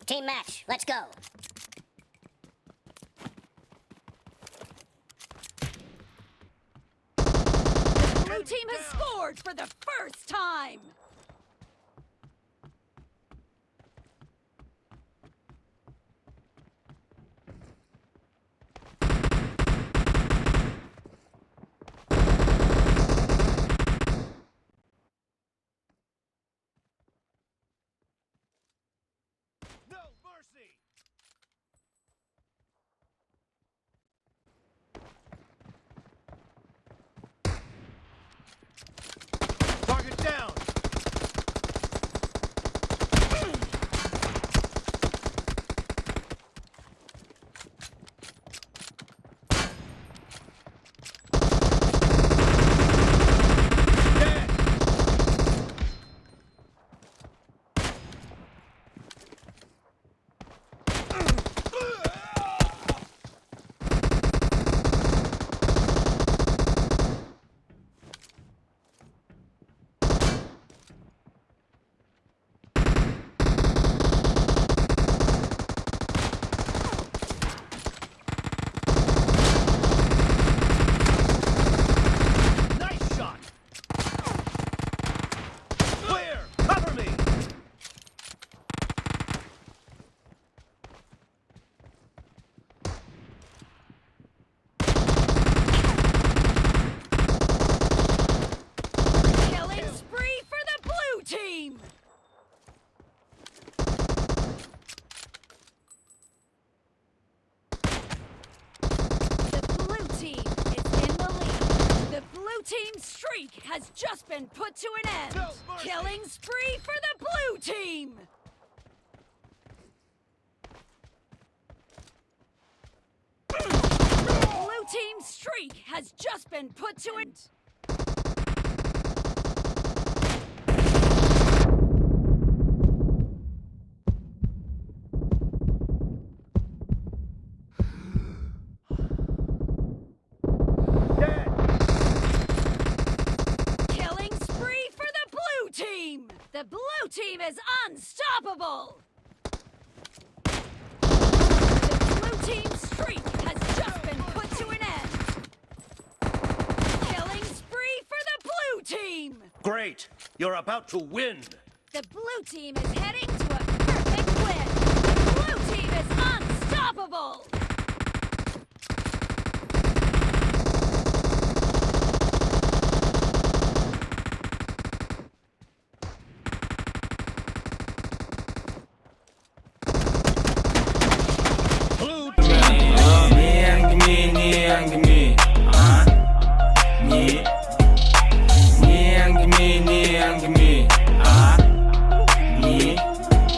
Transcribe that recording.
Team match, let's go. Blue team has scored for the first time! No mercy! Target down! Dead! Nice shot! Clear! Cover me! Killing spree for the blue team! The blue team is in the lead. The blue team's streak has just been put to an end. No mercy. Killing spree for the blue team! The blue team's streak has just been put to an end. Dead! Killing spree for the blue team! The blue team is unstoppable! The blue team's streak has just been put to an end. Killing spree for the blue team! Great! You're about to win! The blue team is heading to a perfect win! The blue team is unstoppable! Blue Gniang, gniang, gniang,